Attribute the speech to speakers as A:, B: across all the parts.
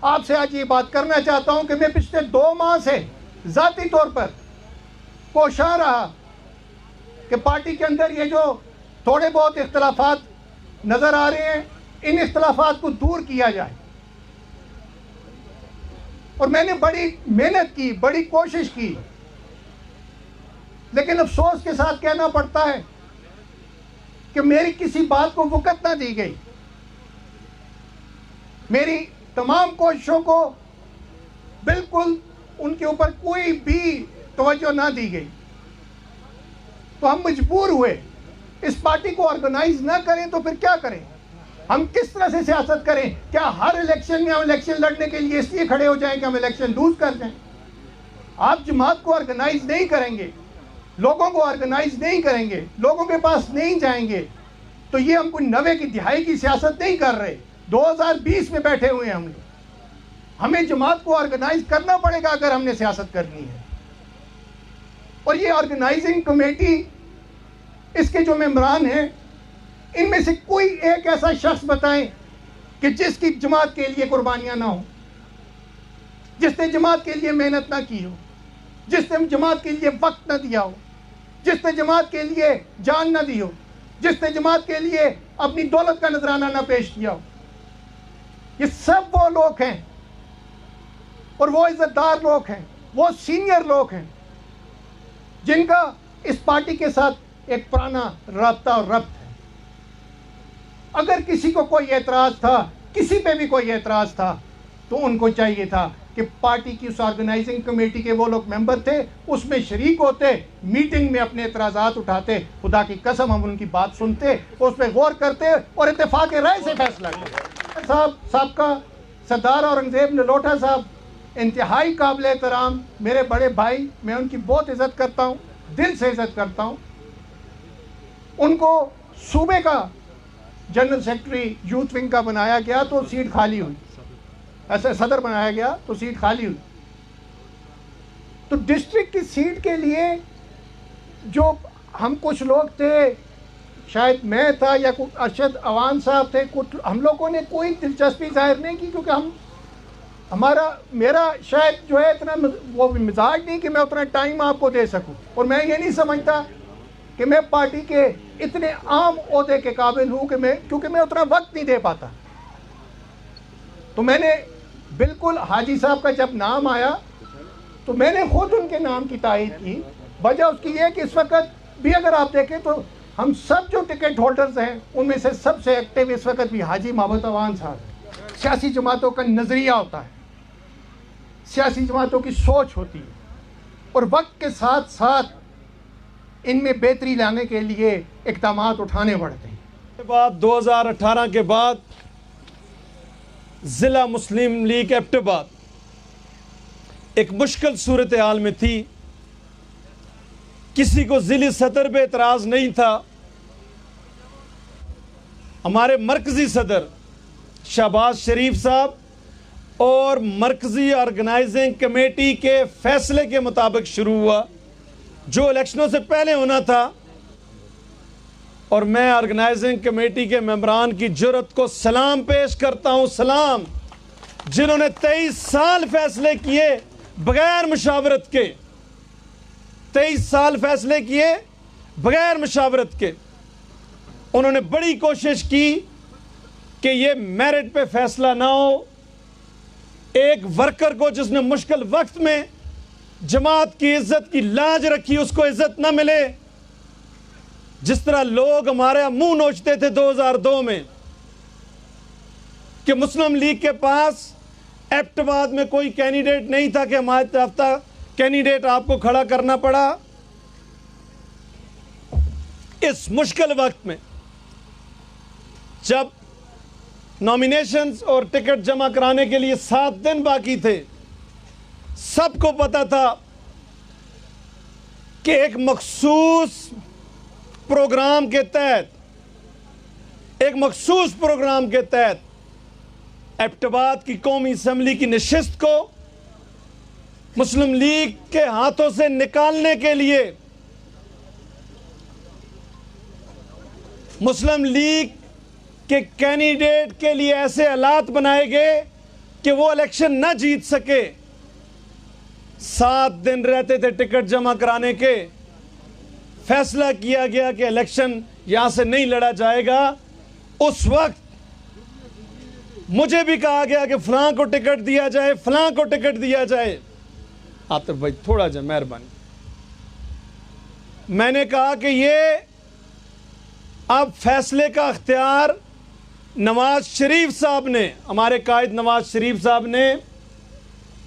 A: आपसे आज ये बात करना चाहता हूं कि मैं पिछले 2 माह से ज़ाती तौर पर कोशिश रहा कि पार्टी के अंदर ये जो थोड़े बहुत इख्तलाफात नज़र आ रहे हैं, इन इख्तलाफात को दूर किया जाए। और मैंने बड़ी मेहनत की, बड़ी कोशिश की, लेकिन अफसोस के साथ कहना पड़ता है कि मेरी किसी बात को वक़्त ना दी गई। मेरी तमाम कोशिशों को बिल्कुल उनके ऊपर कोई भी तवज्जो ना दी गई। तो हम मजबूर हुए, इस पार्टी को ऑर्गेनाइज ना करें तो फिर क्या करें? हम किस तरह से सियासत करें? क्या हर इलेक्शन में हम इलेक्शन लड़ने के लिए इसलिए खड़े हो जाएं कि हम इलेक्शन लूज कर जाएं? आप जमात को ऑर्गेनाइज नहीं करेंगे, लोगों को ऑर्गेनाइज नहीं करेंगे, लोगों के पास नहीं जाएंगे, तो ये हम कोई 90 की दिहाई की सियासत नहीं कर रहे। 2020 में बैठे हुए हैं हम लोग। हमें जमात को ऑर्गेनाइज करना पड़ेगा अगर हमने सियासत करनी है। और ये ऑर्गेनाइजिंग कमेटी, इसके जो मेंबरान हैं, इनमें से कोई एक ऐसा शख्स बताएं कि जिसकी जमात के लिए कुर्बानियां ना हो, जिसने जमात के लिए मेहनत ना की हो, जिसने जमात के लिए वक्त ना दिया हो, जिसने जमात के लिए जान ना दी हो, जिसने जमात के लिए अपनी दौलत का नजराना ना पेश किया हो। ये सब वो लोग हैं और वो इज्जतदार लोग हैं, वो सीनियर लोग हैं जिनका इस पार्टी के साथ एक पुराना राब्ता और रब्त है। अगर किसी को कोई एतराज़ था, किसी पे भी कोई एतराज़ था, तो उनको चाहिए था कि पार्टी की उस ऑर्गेनाइजिंग कमेटी के वो लोग मेंबर थे, उसमें शरीक होते, मीटिंग में अपने एतराज़ात उठाते, खुदा की कसम हम उनकी बात सुनते, उस पर गौर करते और इत्तेफाक राय से फैसला करते। साहब सरदार औरंगजेब नलोटा साहब इंतहाई काबिल एहतराम मेरे बड़े भाई, मैं उनकी बहुत इज़्ज़त करता हूँ, दिल से इज़्ज़त करता हूँ। उनको सूबे का जनरल सेक्रेटरी यूथ विंग का बनाया गया तो सीट खाली हुई, ऐसे सदर बनाया गया तो सीट खाली हुई। तो डिस्ट्रिक्ट की सीट के लिए जो हम कुछ लोग थे, शायद मैं था या कुछ अरशद अवान साहब थे, कुछ हम लोगों ने कोई दिलचस्पी जाहिर नहीं की, क्योंकि मेरा शायद जो है इतना वो मिजाज नहीं कि मैं उतना टाइम आपको दे सकूं। और मैं ये नहीं समझता कि मैं पार्टी के इतने आम ओहदे के काबिल हूँ कि क्योंकि मैं उतना वक्त नहीं दे पाता। तो मैंने बिल्कुल हाजी साहब का जब नाम आया तो मैंने खुद उनके नाम की तायीद की। वजह उसकी ये कि इस वक्त भी अगर आप देखें तो हम सब जो टिकट होल्डर्स हैं उनमें से सबसे एक्टिव इस वक्त भी हाजी मोहम्मद अवान साहब। सियासी जमातों का नज़रिया होता है, सियासी जमातों की सोच होती है, और वक्त के साथ साथ इनमें बेहतरी लाने के लिए इक़दाम उठाने पड़ते हैं।
B: बाद 2018 के बाद ज़िला मुस्लिम लीग एबटाबाद एक मुश्किल सूरत हाल में थी। किसी को ज़िली सदर पे एतराज़ नहीं था। हमारे मरकज़ी सदर शहबाज शरीफ साहब और मरकज़ी ऑर्गेनाइजिंग कमेटी के फैसले के मुताबिक शुरू हुआ, जो इलेक्शनों से पहले होना था। और मैं ऑर्गेनाइजिंग कमेटी के मेंबरान की जुर्रत को सलाम पेश करता हूं, सलाम, जिन्होंने 23 साल फैसले किए बगैर मुशावरत के, 23 साल फैसले किए बगैर मुशावरत के। उन्होंने बड़ी कोशिश की कि ये मेरिट पे फैसला ना हो। एक वर्कर को जिसने मुश्किल वक्त में जमात की इज्जत की लाज रखी, उसको इज्जत ना मिले। जिस तरह लोग हमारे मुंह नोचते थे 2002 में कि मुस्लिम लीग के पास एबटाबाद में कोई कैंडिडेट नहीं था कि हमारे तरफ कैंडिडेट आपको खड़ा करना पड़ा। इस मुश्किल वक्त में जब नॉमिनेशंस और टिकट जमा कराने के लिए 7 दिन बाकी थे, सबको पता था कि एक मखसूस प्रोग्राम के तहत एबटाबाद की कौमी असम्बली की नशिस्त को मुस्लिम लीग के हाथों से निकालने के लिए मुस्लिम लीग के कैंडिडेट के लिए ऐसे हालात बनाए गए कि वो इलेक्शन ना जीत सके, 7 दिन रहते थे टिकट जमा कराने के, फैसला किया गया कि इलेक्शन यहां से नहीं लड़ा जाएगा। उस वक्त मुझे भी कहा गया कि फलां को टिकट दिया जाए, फलां को टिकट दिया जाए। आतिफ भाई थोड़ा जा मेहरबानी। मैंने कहा कि ये अब फैसले का अख्तियार नवाज शरीफ साहब ने, हमारे कायद नवाज शरीफ साहब ने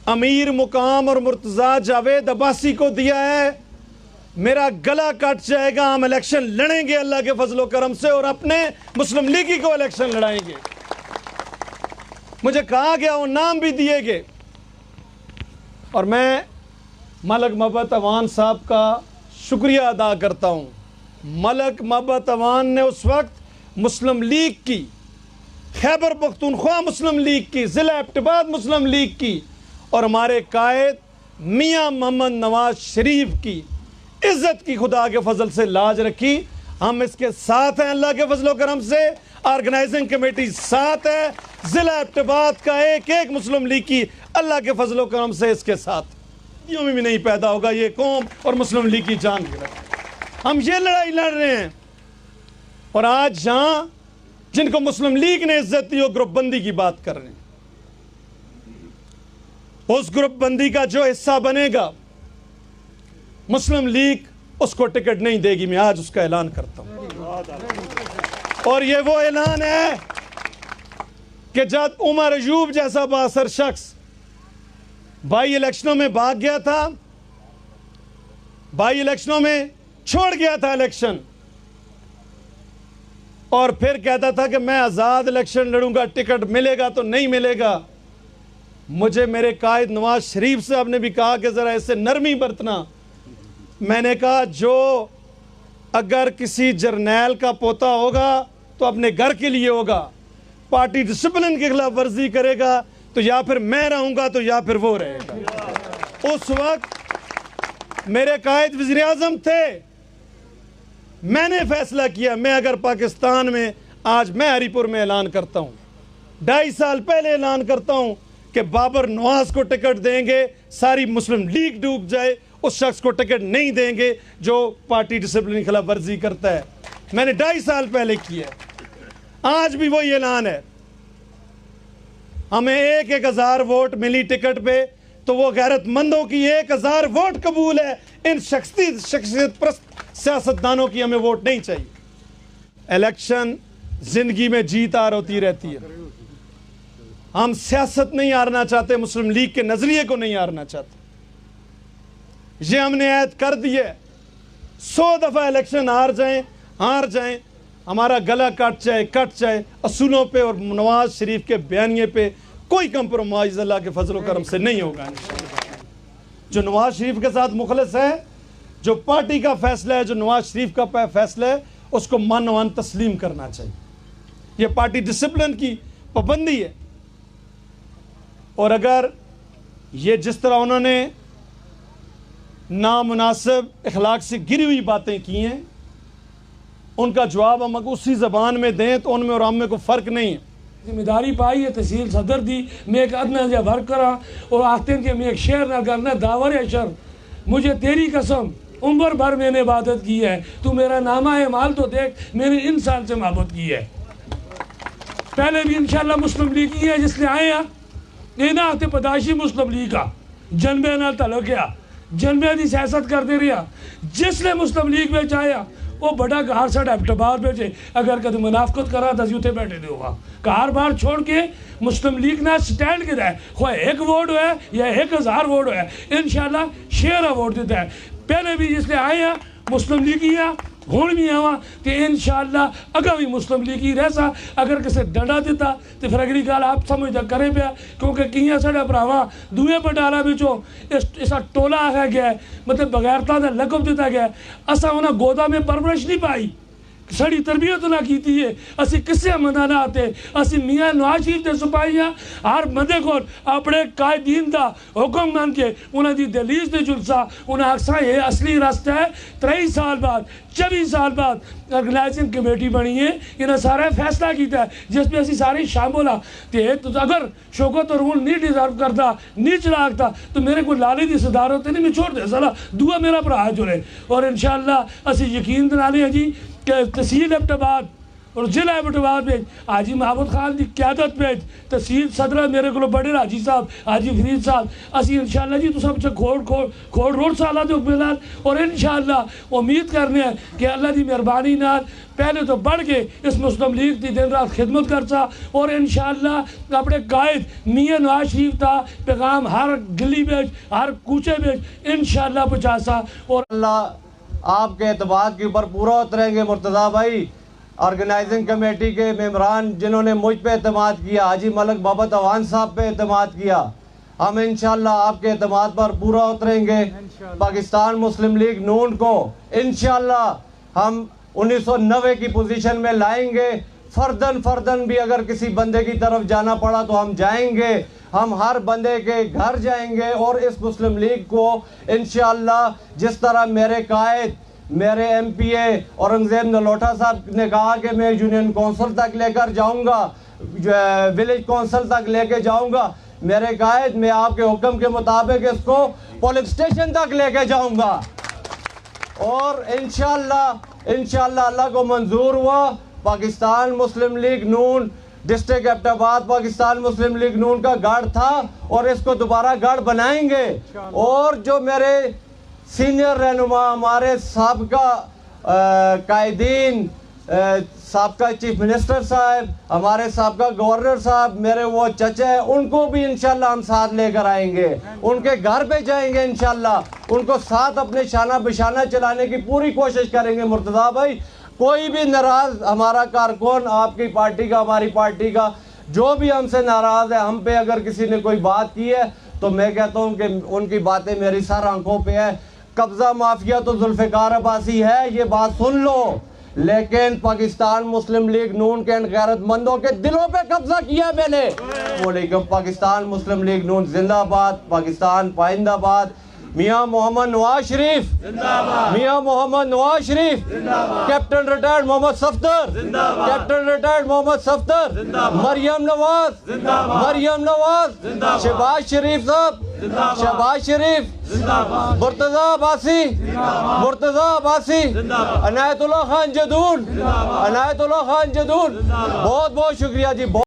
B: अमीर मुकाम और मुर्तज़ा जावेद अब्बासी को दिया है। मेरा गला कट जाएगा, हम इलेक्शन लड़ेंगे अल्लाह के फजलो करम से और अपने मुस्लिम लीगी को इलेक्शन लड़ाएंगे। मुझे कहा गया, वो नाम भी दिए गए। और मैं मलक मोहब्बत अवान साहब का शुक्रिया अदा करता हूँ। मलक मोहब्बत अवान ने उस वक्त मुस्लिम लीग की, खैबर पख्तूनख्वा मुस्लिम लीग की, ज़िला एबटाबाद मुस्लिम लीग की और हमारे कायद मियाँ मोहम्मद नवाज शरीफ की इज्जत की खुदा के फजल से लाज रखी। हम इसके साथ हैं अल्लाह के फजलो करम से। ऑर्गेनाइजिंग कमेटी साथ है, ज़िला एबटाबाद का एक एक मुस्लिम लीग की अल्लाह के फजलो करम से इसके साथ यूं में भी नहीं पैदा होगा ये कौम और मुस्लिम लीग की जान गिरफ्त। हम ये लड़ाई लड़ रहे हैं। और आज जहां जिनको मुस्लिम लीग ने इज्जत दी वो ग्रुप बंदी की बात कर रहे हैं। उस ग्रुप बंदी का जो हिस्सा बनेगा मुस्लिम लीग उसको टिकट नहीं देगी। मैं आज उसका ऐलान करता हूं। और ये वो ऐलान है कि जब उमर अयूब जैसा बासर शख्स बाई इलेक्शनों में भाग गया था, बाई इलेक्शनों में छोड़ गया था इलेक्शन और फिर कहता था कि मैं आज़ाद इलेक्शन लड़ूंगा, टिकट मिलेगा तो नहीं मिलेगा। मुझे मेरे कायद नवाज शरीफ साहब ने भी कहा कि ज़रा इससे नरमी बरतना। मैंने कहा जो अगर किसी जर्नैल का पोता होगा तो अपने घर के लिए होगा, पार्टी डिसिप्लिन की खिलाफ वर्जी करेगा तो या फिर मैं रहूंगा तो या फिर वो रहेगा। उस वक्त मेरे कायद वज़ीर आज़म थे। मैंने फैसला किया, मैं अगर पाकिस्तान में आज मैं हरीपुर में ऐलान करता हूं, 2.5 साल पहले ऐलान करता हूं कि बाबर नवाज को टिकट देंगे, सारी मुस्लिम लीग डूब जाए, उस शख्स को टिकट नहीं देंगे जो पार्टी डिसिप्लिन की खिलाफ वर्जी करता है। मैंने 2.5 साल पहले किया, आज भी वही ऐलान है। हमें 1,000 वोट मिली टिकट पे तो वो गैरतमंदों की 1,000 वोट कबूल है। इन शख्सियत प्रस्त सियासतदानों की हमें वोट नहीं चाहिए। इलेक्शन जिंदगी में जीत हार होती रहती है। हम सियासत नहीं हारना चाहते, मुस्लिम लीग के नजरिए को नहीं हारना चाहते। ये हमने ऐद कर दिए, 100 दफा इलेक्शन हार जाएं, हमारा गला कट जाए, असूलों पे और नवाज शरीफ के बयानिए पे कोई कंप्रोमाइज अल्लाह के फजल करम से नहीं होगा। जो नवाज शरीफ के साथ मुखलिस है, जो पार्टी का फैसला है, जो नवाज शरीफ का फैसला है, उसको मान तस्लीम करना चाहिए। यह पार्टी डिसिप्लिन की पाबंदी है। और अगर ये जिस तरह उन्होंने नामुनासिब अखलाक से गिरी हुई बातें की हैं, उनका जवाब हम उसी ज़बान में दें तो उनमें और हम में कोई फ़र्क नहीं है।
C: जिम्मेदारी पाई है, तहसील सदर दी, मैं एक अदना जा वर्कर हाँ और आखते हैं कि मैं एक शेर ना करना दावर है शर, मुझे तेरी कसम उम्र भर मैंने इबादत की है, तू मेरा नामा है माल तो देख, मैंने इन साल से मोहब्बत की है। पहले भी इंशाल्लाह मुस्लिम लीग की है, जिसने आए हैं ये ना आते पदाशी मुस्लिम लीग का जनबे ना तलक गया, जनबे की सियासत करते रहा। जिसने मुस्लिम लीग में आया वो बड़ा घर साढ़े एबटाबाद में अगर कभी मुनाफकत करा तो यूथे बैठे दे होगा। कार बार छोड़ के मुस्लिम लीग ना स्टैंड किया है, खो 1 वोट है या 1,000 वोट है, इंशाल्लाह शेर वोट देता है। पहले भी जिसने आए हैं मुस्लिम लीग ही है, हूँ भी आवा तो इंशाल्लाह अगर भी मुस्लिम लीग ही रहसा। अगर किसी डंडा दिता तो फिर अगली गल आप समझदा करें पाया, क्योंकि किया साढ़े भरावां दूए बटाला बिचों इसा टोला आखा गया है, मतलब बगैरता का लकब दिता गया। असा उन्हें गोदा में परवरिश नहीं पाई, सड़ी तरबियत ना की है असी किसे मनाना आते असी मियाँ नवाज शरीफ के सिपाही हाँ हर बंदे को अपने कायदीन का हुक्म मान के उन्होंने दहलीज से जुलसा उन्हें आखसा ये असली रास्ता है 23 साल बाद 24 साल बाद ऑर्गेनाइजिंग कमेटी बनी है इन्हें सारा फैसला किया है जिसमें असी सारे शामिल हाँ तो अगर शौकत और रूल नहीं डिजर्व करता नहीं चलाता तो मेरे को लाले की सदारत नहीं मैं छोड़ दे साला दुआ मेरा भरा जुड़े और इंशाअल्लाह असी यकीन दिलाने हैं जी कि तहसील एबटाबाद और जिला एबटाबाद में हाजी महमूद खान की क्यादत में तहसील सदर मेरे को बड़े हाजी साहब हाजी फरीद साहब असी इंशाअल्लाह जी तो सब खोड़ रोड साल के हुक्मरान और इंशाअल्लाह उम्मीद करने हैं कि अल्लाह की मेहरबानी नाल पहले तो बढ़ के इस मुस्लिम लीग की दिन रात खिदमत करता और इंशाअल्लाह अपने कायद मियाँ नवाज शरीफ का पैगाम हर गली में हर कूचे में इंशाअल्लाह पहुँचासा और
D: अल्लाह आपके एतबार के ऊपर पूरा उतरेंगे। मुर्तज़ा भाई ऑर्गेनाइजिंग कमेटी के मेम्बरान जिन्होंने मुझ पे एतमाद किया, हाजी मलक बाबा अवान साहब पे एतमाद किया, हम इंशाअल्लाह आपके एतमाद पर पूरा उतरेंगे। पाकिस्तान मुस्लिम लीग नून को इंशाअल्लाह हम 1990 की पोजीशन में लाएंगे। फर्दन भी अगर किसी बंदे की तरफ जाना पड़ा तो हम जाएंगे, हम हर बंदे के घर जाएंगे और इस मुस्लिम लीग को इंशाअल्लाह जिस तरह मेरे कायद मेरे MPA औरंगजेब नलोटा साहब ने कहा कि मैं यूनियन काउंसिल तक लेकर जाऊंगा, विलेज काउंसिल तक लेके जाऊंगा, मेरे कायद मैं आपके हुक्म के मुताबिक इसको पुलिस स्टेशन तक लेके जाऊंगा और इंशाअल्लाह अल्लाह को मंजूर हुआ पाकिस्तान मुस्लिम लीग नून डिस्ट्रिक्ट एबटाबाद पाकिस्तान मुस्लिम लीग नून का गढ़ था और इसको दोबारा गढ़ बनाएंगे। और जो मेरे सीनियर रहनुमा हमारे सबका कायदीन सबका चीफ मिनिस्टर साहब, हमारे सबका गवर्नर साहब, मेरे वो चचा है, उनको भी इंशाल्लाह हम साथ लेकर आएंगे, उनके घर पे जाएंगे इंशाल्लाह, उनको साथ अपने शाना बिशाना चलाने की पूरी कोशिश करेंगे। मुर्तज़ा भाई कोई भी नाराज हमारा कारकुन आपकी पार्टी का हमारी पार्टी का जो भी हमसे नाराज है, हम पे अगर किसी ने कोई बात की है तो मैं कहता हूँ कि उनकी बातें मेरी सर आंखों पे है। कब्जा माफिया तो जुल्फ़िकार अब्बासी है, ये बात सुन लो, लेकिन पाकिस्तान मुस्लिम लीग नून के गैरतमंदों के दिलों पे कब्जा किया मैंने। पाकिस्तान मुस्लिम लीग नून जिंदाबाद, पाकिस्तान पाइंदाबाद। मियाँ Mohammad Nawaz Sharif, Mian Mohammad Nawaz Sharif, captain retired Mohammad Safdar, captain retired Mohammad Safdar, Maryam Nawaz, Shahbaz Sharif sahab, Shahbaz शरीफ, मुर्तज़ा अब्बासी, अनायतुल्लाह खान जदून, बहुत बहुत शुक्रिया जी।